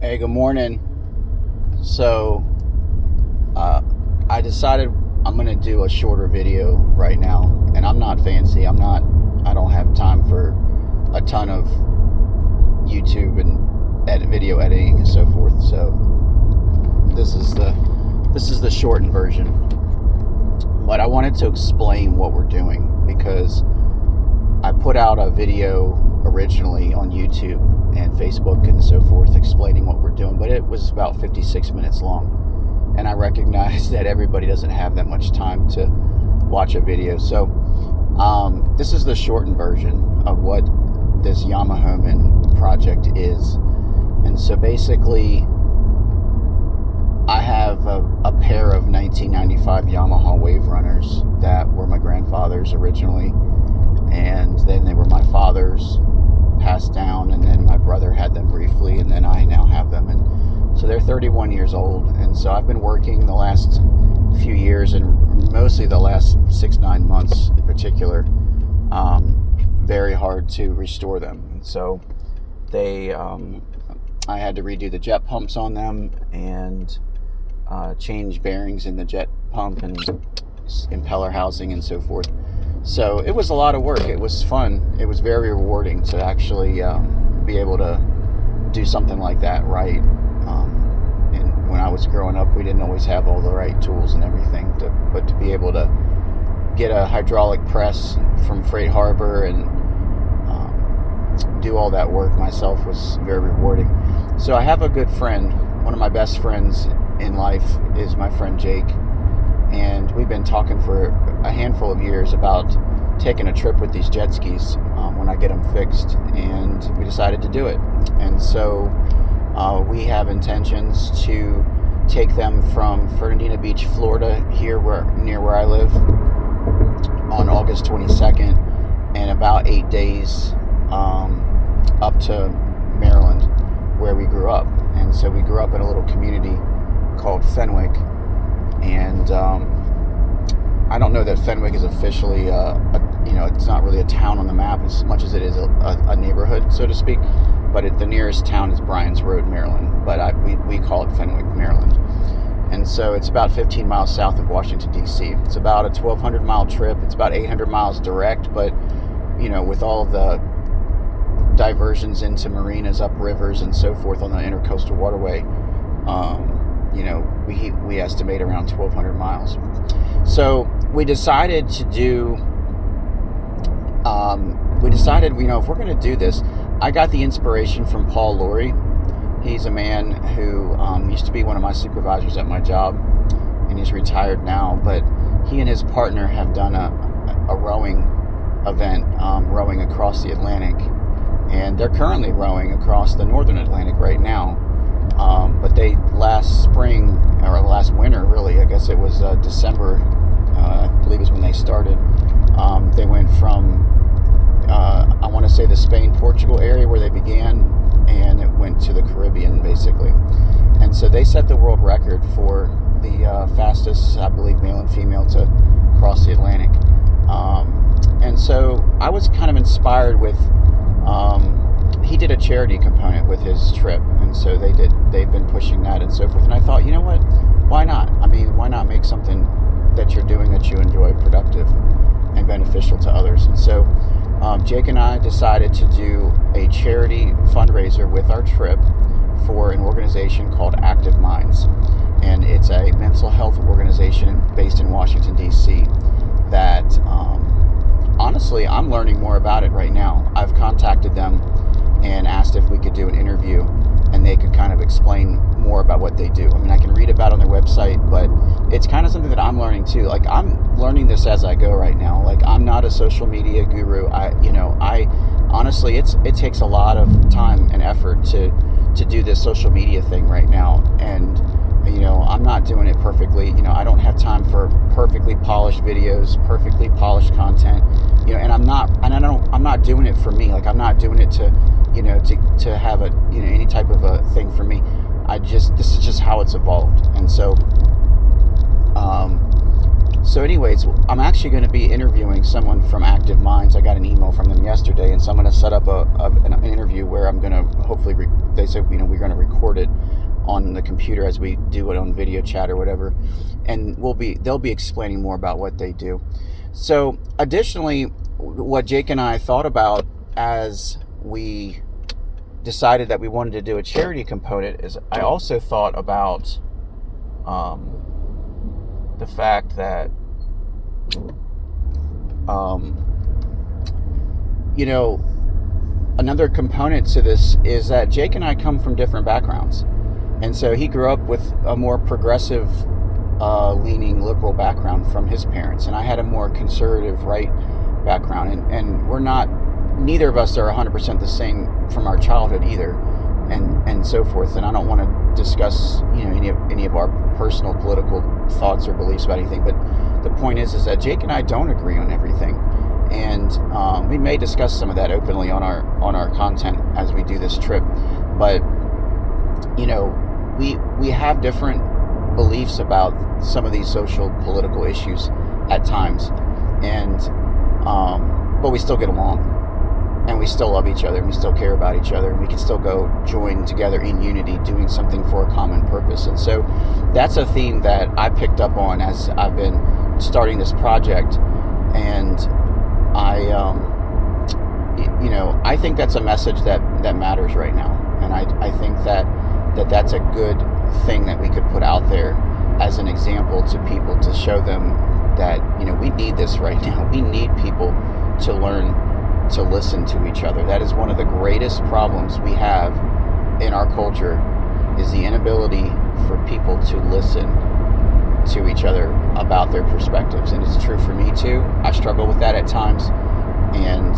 Hey, good morning. So, I decided I'm going to do a shorter video right now, and I'm not fancy. I don't have time for a ton of YouTube and video editing and so forth. So, this is the shortened version. But I wanted to explain what we're doing because I put out a video originally on YouTube and Facebook and so forth explaining what we're doing, but it was about 56 minutes long, and I recognize that everybody doesn't have that much time to watch a video. So this is the shortened version of what this Yamahoman project is. And so basically I have a pair of 1995 Yamaha WaveRunners that were my grandfather's originally, and then they were my father's, passed down, and then my brother had them briefly, and then I now have them. And so they're 31 years old, and so I've been working the last few years, and mostly the last 6-9 months in particular, very hard to restore them. And so they I had to redo the jet pumps on them and change bearings in the jet pump and impeller housing and so forth. So it was a lot of work. It was fun. It was very rewarding to actually be able to do something like that right. And when I was growing up, we didn't always have all the right tools and everything. But to be able to get a hydraulic press from Freight Harbor and do all that work myself was very rewarding. So I have a good friend. One of my best friends in life is my friend Jake. And we've been talking for a handful of years about taking a trip with these jet skis when I get them fixed, and we decided to do it. And so we have intentions to take them from Fernandina Beach, Florida, near where I live, on August 22nd, and about 8 days up to Maryland, where we grew up. And so we grew up in a little community called Fenwick. And I don't know that Fenwick is officially, it's not really a town on the map as much as it is a neighborhood, so to speak. But the nearest town is Bryan's Road, Maryland. But we call it Fenwick, Maryland. And so it's about 15 miles south of Washington, D.C. It's about a 1,200-mile trip. It's about 800 miles direct, but, with all of the diversions into marinas, up rivers, and so forth on the intercoastal waterway, we estimate around 1,200 miles. So we decided to do, if we're going to do this, I got the inspiration from Paul Laurie. He's a man who used to be one of my supervisors at my job, and he's retired now, but he and his partner have done a rowing event, rowing across the Atlantic, and they're currently rowing across the northern Atlantic right now. But they last winter, really, I guess it was December, I believe is when they started. They went from, I want to say the Spain-Portugal area where they began, and it went to the Caribbean, basically. And so they set the world record for the fastest, I believe, male and female to cross the Atlantic. And so I was kind of inspired with, he did a charity component with his trip, and so they've been pushing that and so forth. And I thought, you know what, why not? I mean, why not make something that you're doing that you enjoy productive and beneficial to others? And so Jake and I decided to do a charity fundraiser with our trip for an organization called Active Minds. And it's a mental health organization based in Washington, D.C. that honestly, I'm learning more about it right now. I've contacted them and asked if we could do an interview, and they could kind of explain more about what they do. I mean, I can read about it on their website, but it's kind of something that I'm learning too. Like, I'm learning this as I go right now. Like, I'm not a social media guru. I honestly, it takes a lot of time and effort to do this social media thing right now, and I'm not doing it perfectly. I don't have time for perfectly polished videos, perfectly polished content. And I'm not doing it for me. Like, I'm not doing it to have any type of a thing for me. This is just how it's evolved. And so So anyways, I'm actually going to be interviewing someone from Active Minds. I got an email from them yesterday, and so I'm going to set up an interview where I'm going to hopefully, they said, we're going to record it on the computer as we do it on video chat or whatever, and they'll be explaining more about what they do. So additionally, what Jake and I thought about as we decided that we wanted to do a charity component is I also thought about the fact that another component to this is that Jake and I come from different backgrounds. And so he grew up with a more progressive leaning liberal background from his parents, and I had a more conservative right background, and neither of us are 100% the same from our childhood either, and so forth. And I don't want to discuss any of our personal political thoughts or beliefs about anything, but the point is that Jake and I don't agree on everything, and we may discuss some of that openly on our content as we do this trip. But we have different beliefs about some of these social political issues at times, and but we still get along, and we still love each other, and we still care about each other, and we can still go join together in unity doing something for a common purpose. And so that's a theme that I picked up on as I've been starting this project, and I think that's a message that matters right now, and I think that's a good thing that we could put out there as an example to people, to show them that we need this right now. We need people to learn to listen to each other. That is one of the greatest problems we have in our culture, is the inability for people to listen to each other about their perspectives. And it's true for me too. I struggle with that at times, and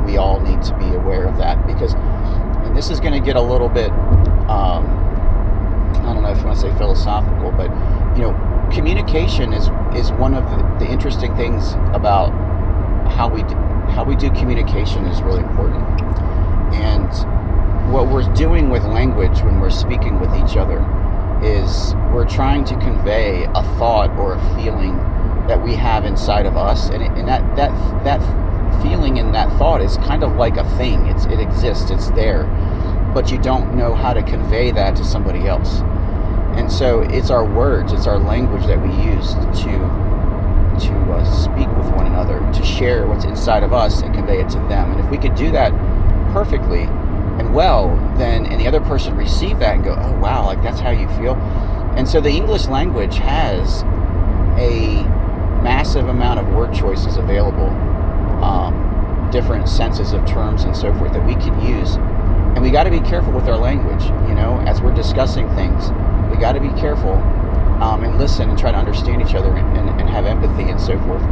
we all need to be aware of that, because, and this is going to get a little bit I don't know if you want to say philosophical, but communication is one of the interesting things about how we do communication is really important. And what we're doing with language when we're speaking with each other is we're trying to convey a thought or a feeling that we have inside of us, and that feeling and that thought is kind of like a thing. It exists, it's there, but you don't know how to convey that to somebody else. And so it's our words, it's our language that we use to speak with one another, to share what's inside of us and convey it to them. And if we could do that perfectly and well, then, and the other person receive that and go, oh wow, like that's how you feel. And so the English language has a massive amount of word choices available, different senses of terms and so forth that we can use. And we got to be careful with our language, as we're discussing things. We got to be careful and listen and try to understand each other and have empathy and so forth.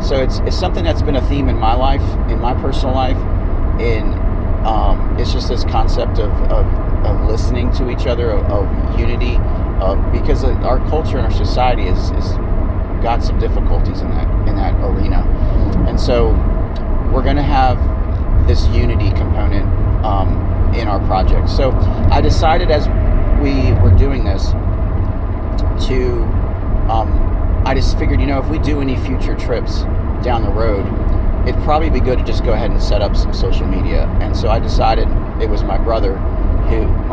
So it's something that's been a theme in my life, in my personal life. It's just this concept of listening to each other, of unity, because our culture and our society is got some difficulties in that arena. And so we're going to have this unity component in our project. So I decided, as we were doing this, I just figured, if we do any future trips down the road, it'd probably be good to just go ahead and set up some social media. And so I decided, it was my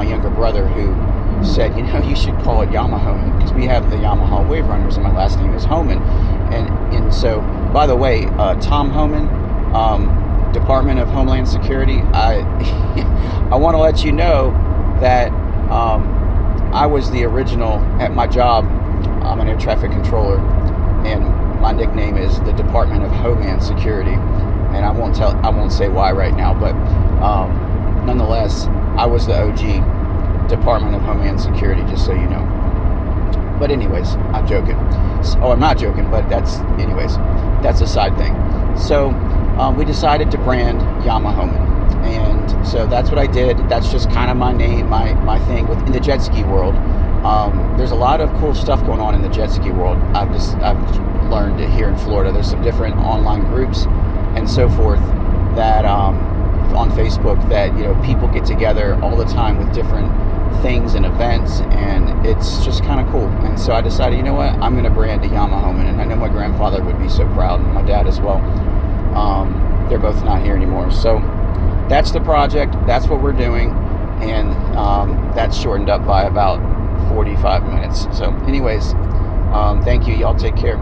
younger brother, who said, you should call it Yamahoman, because we have the Yamaha WaveRunners, and my last name is Homan. And so, by the way, Tom Homan, Department of Homeland Security, I want to let you know that I was the original at my job. I'm an air traffic controller, and my nickname is the Department of Homeland Security. And I won't say why right now, but nonetheless, I was the OG Department of Homeland Security, just so you know. But anyways, I'm joking. I'm not joking, but that's a side thing. So we decided to brand Yamahoman. And so that's what I did. That's just kind of my name, my thing in the jet ski world. There's a lot of cool stuff going on in the jet ski world. I've learned it here in Florida. There's some different online groups and so forth that on Facebook that people get together all the time with different things and events, and it's just kind of cool. And so I decided, you know what, I'm going to brand a Yamahoman, and I know my grandfather would be so proud, and my dad as well. They're both not here anymore. So that's the project. That's what we're doing, and that's shortened up by about 45 minutes. So anyways, thank you. Y'all take care.